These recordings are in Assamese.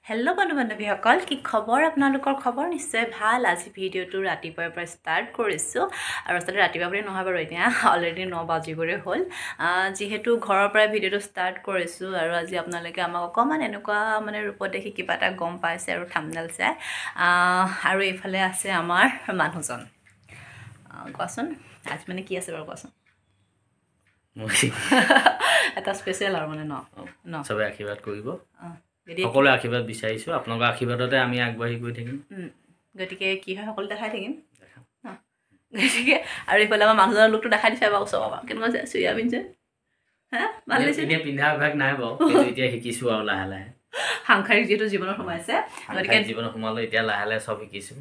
হেল্ল' বন্ধু-বান্ধৱীসকল, কি খবৰ? আপোনালোকৰ খবৰ নিশ্চয় ভাল। আজি ভিডিঅ'টো ৰাতিপুৱাৰ পৰা ষ্টাৰ্ট কৰিছোঁ আৰু আচলতে ৰাতিপুৱা বুলি নহয় বাৰু, এতিয়া অলৰেডি 9 বাজিবৰে হ'ল। যিহেতু ঘৰৰ পৰা ভিডিঅ'টো ষ্টাৰ্ট কৰিছোঁ আৰু আজি আপোনালোকে আমাক অকণমান এনেকুৱা ৰূপত দেখি কিবা এটা গম পাইছে আৰু থাম্বনেইল চাই। আৰু এইফালে আছে আমাৰ মানুহজন। কোৱাচোন আজি কি আছে বাৰু, কোৱাচোন। এটা স্পেচিয়েল আৰু ন চবে আশীৰ্বাদ কৰিব, সকলোৱে আশীৰ্বাদ বিচাৰিছোঁ। আপোনালোকৰ আশীৰ্বাদতে আমি আগবাঢ়ি গৈ থাকিম। গতিকে কি হয় সকলো দেখাই থাকিম। গতিকে আৰু এইফালে আমাৰ মানুহজনৰ লোকটো দেখাই দিছে বাৰু, ওচৰৰ পৰা কেনেকুৱা চুৰিয়া পিন্ধিছে। ভাল লাগিছে। এনেই পিন্ধা অভ্যাস নাই বাৰু, এতিয়া শিকিছোঁ আৰু লাহে লাহে। সাংসাৰিক যিহেতু জীৱনত সোমাইছে, গতিকে জীৱনত সোমালোঁ, এতিয়া লাহে লাহে চব শিকিছোঁ।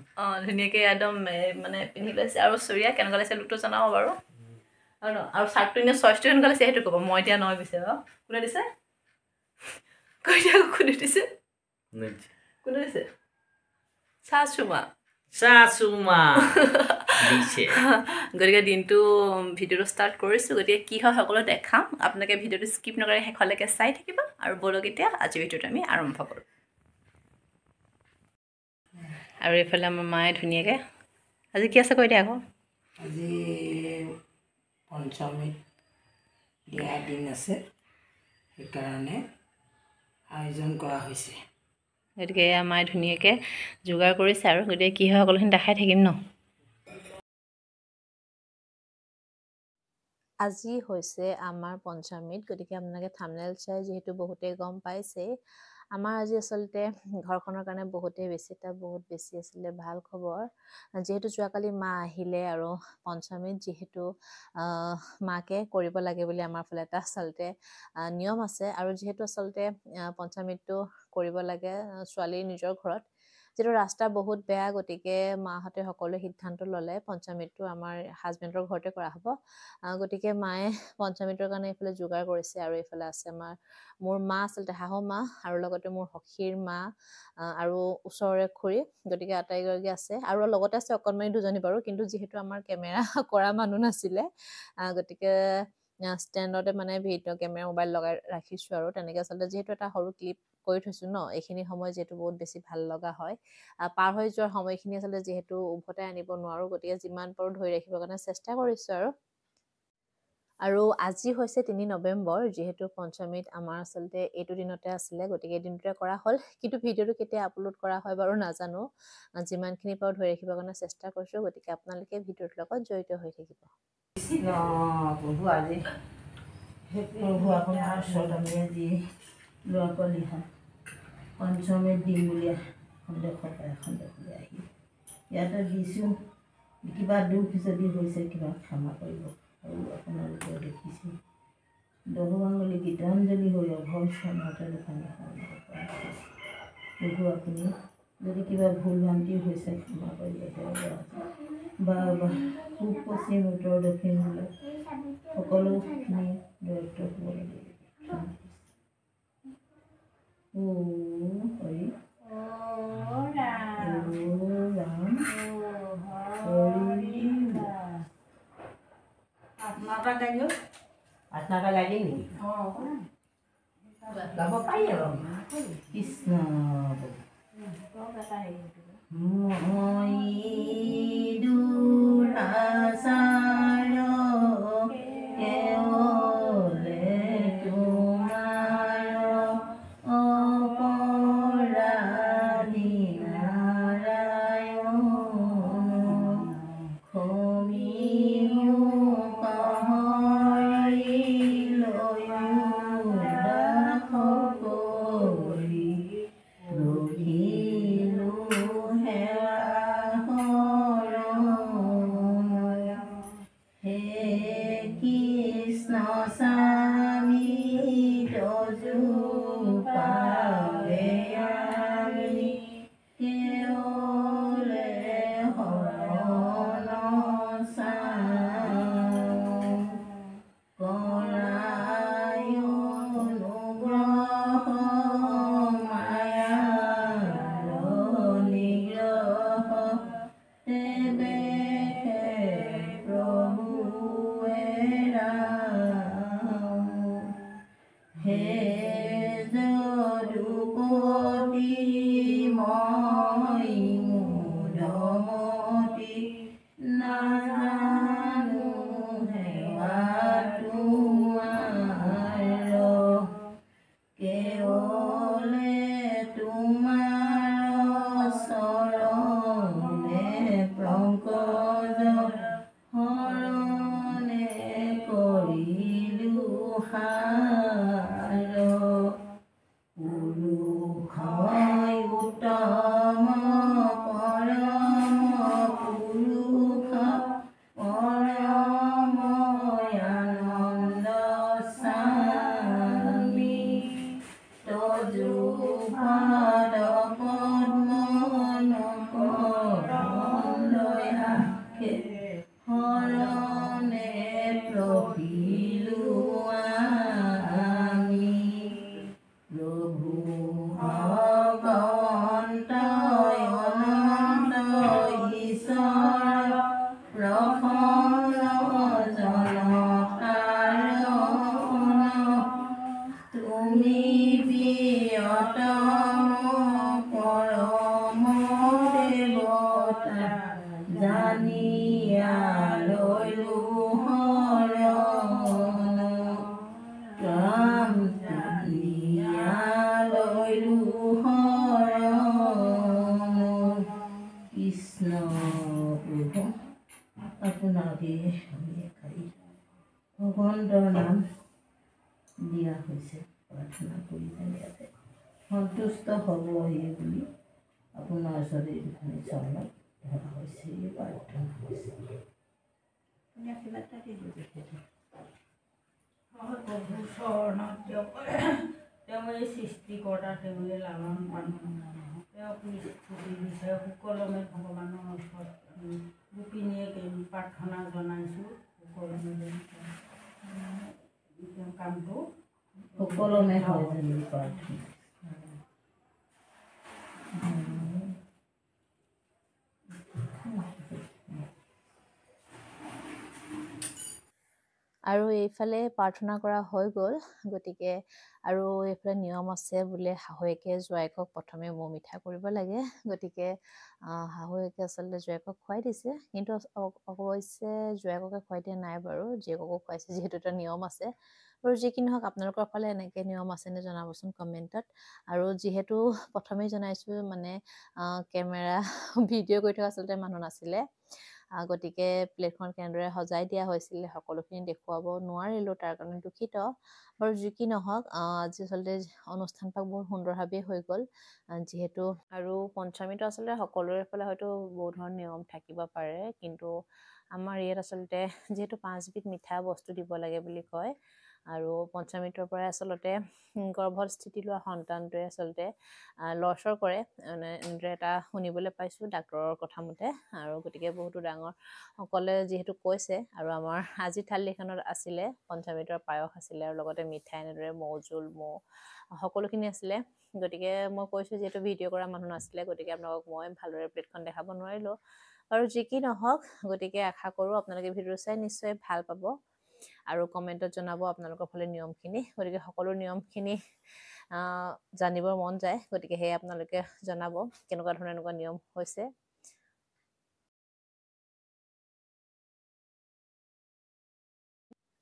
ধুনীয়াকৈ একদম পিন্ধি লৈছে আৰু চুৰিয়া কেনেকুৱা লাগিছে লোকটো জনাব বাৰু। আৰু চাৰ্টটো এনেই চইচটো কেনেকুৱা লাগিছে সেইটো ক'ব। মই এতিয়া নহয় পিছে বাৰু, কোনে দিছে কৈ দিয়া, কোনে দিছে? কোনে দিছে? চাচুমা দিছে। গতিকে দিনটো ভিডিঅ'টো ষ্টাৰ্ট কৰিছোঁ। গতিকে কি হয় সকলো দেখাম। আপোনালোকে ভিডিঅ'টো স্কিপ নকৰি শেষলৈকে চাই থাকিব। আৰু ব'লক এতিয়া আজি ভিডিঅ'টো আমি আৰম্ভ কৰোঁ। আৰু এইফালে আমাৰ মায়ে ধুনীয়াকৈ আজি কি আছে কৈ দিয়া আকৌ। আজি পঞ্চমীত দিয়া দিন আছে, সেইকাৰণে আয়োজন কৰা হৈছে। গতিকে মায়ে ধুনীয়াকৈ যোগাৰ কৰিছে আৰু গতিকে কি হয় সকলোখিনি দেখাই থাকিম ন। আজি হৈছে আমাৰ পঞ্চমীত, গতিকে আপোনালোকে থাম্বনেইল চাই যিহেতু বহুতেই গম পাইছেই। আমাৰ আজি আচলতে ঘৰখনৰ কাৰণে বহুত বেছি আছিলে ভাল খবৰ। যিহেতু যোৱাকালি মা আহিলে আৰু পঞ্চমীত যিহেতু মাকে কৰিব লাগে বুলি আমাৰ ফালে এটা আচলতে নিয়ম আছে। আৰু যিহেতু আচলতে পঞ্চমীতটো কৰিব লাগে ছোৱালীৰ নিজৰ ঘৰত, যিহেতু ৰাস্তা বহুত বেয়া, গতিকে মাহঁতে সকলোৱে সিদ্ধান্ত ল'লে পঞ্চমীতটো আমাৰ হাজবেণ্ডৰ ঘৰতে কৰা হ'ব। গতিকে মায়ে পঞ্চমীটোৰ কাৰণে এইফালে যোগাৰ কৰিছে। আৰু এইফালে আছে মোৰ মা, আচলতে শাহু মা, আৰু লগতে মোৰ সখীৰ মা আৰু ওচৰৰে খুৰী, গতিকে আটাইগৰাকী আছে। আৰু লগতে আছে অকণমানি দুজনী বাৰু, কিন্তু যিহেতু আমাৰ কেমেৰা কৰা মানুহ নাছিলে, গতিকে ষ্টেণ্ডতে ভিডিঅ' কেমেৰা মোবাইল লগাই ৰাখিছোঁ। আৰু তেনেকৈ আচলতে যিহেতু এটা সৰু ক্লিপ কৰি থৈছোঁ ন, এইখিনি সময় যিহেতু বহুত বেছি ভাল লগা হয়। পাৰ হৈ যোৱাৰ সময়খিনি আচলতে যিহেতু উভতাই আনিব নোৱাৰোঁ, গতিকে যিমান পাৰোঁ ধৰি ৰাখিবৰ কাৰণে চেষ্টা কৰিছোঁ। আৰু আজি হৈছে 3 নৱেম্বৰ, যিহেতু পঞ্চমীত আমাৰ আচলতে এইটো দিনতে আছিলে, গতিকে এই দিনটোতে কৰা হ'ল। কিন্তু ভিডিঅ'টো কেতিয়া আপলোড কৰা হয় বাৰু নাজানো। যিমানখিনি পাৰোঁ ধৰি ৰাখিবৰ কাৰণে চেষ্টা কৰিছোঁ, গতিকে আপোনালোকে ভিডিঅ'টোৰ লগত জড়িত হৈ থাকিব। প্ৰভু আজি প্ৰভু আপোনাৰ ওচৰত আমি আজি ল'ৰা ছোৱালী পঞ্চমীত দিম বুলি সন্দেহলৈ আহি ইয়াতে দিছোঁ। কিবা দুখ যদি হৈছে কিবা ক্ষমা কৰিব। আৰু আপোনালোকে দেখিছে দহু আঙুলি গীতাঞ্জলি হৈ অঘৰ স্থানতে দোকানী প্ৰভু আপুনি যদি কিবা ভুল ভ্ৰান্তি হৈছে ক্ষমা কৰিব। বা পূব পশ্চিম উত্তৰ দক্ষিণ বোলে সকলোখিনি দায়িত্ব হ'ব লাগে। আত্মাটা লাগে নেকি? গাব পাৰি আৰু কৃষ্ণ মই দুৰাচাৰ কেৱলে তোমাৰ অপৰাধী নাৰায়ণ সকলে তোমাৰ চৰণে পংকজ শৰণে কৰিলো সাৰ পুৰুষ উত্তম পৰম পুৰুষ পৰম আনন্দ স্বামী তজুপাদ পদ্ম নকৰন্দয়াকে শৰণে প্ৰহিলো আমি প্ৰভু ভগৱন্ত অনন্ত ঈশ্বৰ প্ৰসন্ন জনতাৰণ তুমি প্ৰিয়তম পৰম দেৱতা জানিয়া লৈলো শৰণ ৰাম জানিয়া লৈলো শৰণ কৃষ্ণ প্ৰভু আপোনাকে আমি খাই ভগৱন্তৰ নাম দিয়া হৈছে প্ৰাৰ্থনা কৰি ইয়াতে সন্তুষ্ট হ'বহি বুলি আপোনাৰ ওচৰত এই দুখনি চৰণত ধৰা হৈছে এই প্ৰাৰ্থনা হৈছে কিবা এটা দিব প্ৰভু চৰণত তেওঁ এই সৃষ্টিকৰ্তা তেওঁলৈ লালন পালন তেওঁক স্তুতি দিছে সুকলমে ভগৱানৰ ওচৰত আমি গোপিনীয়ে প্ৰাৰ্থনা জনাইছোঁ সুকলমে তেওঁ কামটো সুকলমে হয় যেন প্ৰাৰ্থনা আৰু এইফালে প্ৰাৰ্থনা কৰা হৈ গ'ল গতিকে আৰু এইফালে নিয়ম আছে বোলে শাহুৱেকে জোৱাইকক প্ৰথমে মৌ মিঠা কৰিব লাগে গতিকে শাহুৱেকে আচলতে জোৱাইকক খুৱাই দিছে কিন্তু অৱশ্যে জোৱাইককে খুৱাই দিয়া নাই বাৰু জীয়েককো খুৱাইছে যিহেতু এটা নিয়ম আছে আৰু যি কি নহওক আপোনালোকৰ ফালে এনেকৈ নিয়ম আছেনে জনাবচোন কমেণ্টত আৰু যিহেতু প্ৰথমেই জনাইছোঁ মানে কেমেৰা ভিডিঅ' কৰি থকা আচলতে মানুহ নাছিলে গতিকে প্লেটখন কেনেদৰে সজাই দিয়া হৈছিলে সকলোখিনি দেখুৱাব নোৱাৰিলোঁ তাৰ কাৰণে দুখিত বাৰু যি কি নহওক আজি আচলতে অনুষ্ঠানভাগ বহুত সুন্দৰভাৱেই হৈ গ'ল যিহেতু আৰু পঞ্চমীটো আচলতে সকলোৰে ফালে হয়তো বহুত ধৰণৰ নিয়ম থাকিব পাৰে কিন্তু আমাৰ ইয়াত আচলতে যিহেতু 5 বিধ মিঠা বস্তু দিব লাগে বুলি কয় আৰু পঞ্চমীটোৰ পৰাই আচলতে গৰ্ভত স্থিতি লোৱা সন্তানটোৱে আচলতে লৰচৰ কৰে এনেদৰে এটা শুনিবলৈ পাইছোঁ ডাক্তৰৰ কথা মতে আৰু গতিকে বহুতো ডাঙৰ সকলে যিহেতু কৈছে আৰু আমাৰ আজি থালিখনত আছিলে পঞ্চমৃতৰ পায়স আছিলে আৰু লগতে মিঠাই এনেদৰে মৌ জোল মৌ সকলোখিনি আছিলে গতিকে মই কৈছোঁ যিহেতু ভিডিঅ' কৰা মানুহ নাছিলে গতিকে আপোনালোকক মই ভালদৰে প্লেটখন দেখাব নোৱাৰিলোঁ আৰু যি কি নহওক গতিকে আশা কৰোঁ আপোনালোকে ভিডিঅ' চাই নিশ্চয় ভাল পাব আৰু কমেণ্টত জনাব আপোনালোকৰ ফালে নিয়মখিনি গতিকে সকলো নিয়মখিনি জানিবৰ মন যায় গতিকে সেয়ে আপোনালোকে জনাব কেনেকুৱা ধৰণৰ এনেকুৱা নিয়ম হৈছে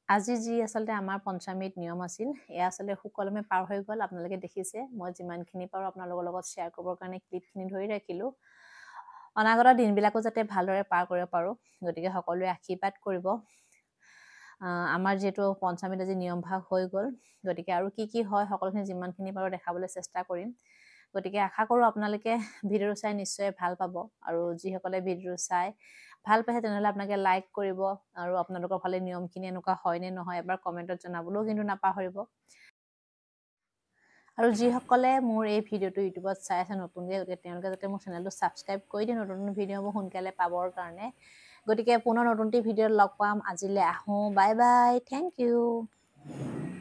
আজি যি আচলতে আমাৰ পঞ্চমীত নিয়ম আছিল এয়া আচলতে সুকলমে পাৰ হৈ গ'ল আপোনালোকে দেখিছে মই যিমানখিনি পাৰোঁ আপোনালোকৰ লগত শ্বেয়াৰ কৰিবৰ কাৰণে ক্লিপখিনি ধৰি ৰাখিলোঁ অনাগত দিনবিলাকো যাতে ভালদৰে পাৰ কৰিব পাৰোঁ গতিকে সকলোৱে আশীৰ্বাদ কৰিব আমাৰ যিহেতু পঞ্চমীত আজি নিয়মভাগ হৈ গ'ল গতিকে আৰু কি হয় সকলোখিনি যিমানখিনি পাৰোঁ দেখাবলৈ চেষ্টা কৰিম গতিকে আশা কৰোঁ আপোনালোকে ভিডিঅ'টো চাই নিশ্চয় ভাল পাব আৰু যিসকলে ভিডিঅ'টো চাই ভাল পাইছে তেনেহ'লে আপোনালোকে লাইক কৰিব আৰু আপোনালোকৰ ফালে নিয়মখিনি এনেকুৱা হয় নে নহয় এবাৰ কমেণ্টত জনাবলৈও কিন্তু নাপাহৰিব আৰু যিসকলে মোৰ এই ভিডিঅ'টো ইউটিউবত চাই আছে নতুনকৈ গতিকে তেওঁলোকে যাতে মোৰ চেনেলটো ছাবস্ক্ৰাইব কৰি দিয়ে নতুন ভিডিঅ'বোৰ সোনকালে পাবৰ কাৰণে গতিকে পুনৰ নতুনটি ভিডিঅ'ত লগ পাম আজিলৈ আহোঁ বাই বাই থেংক ইউ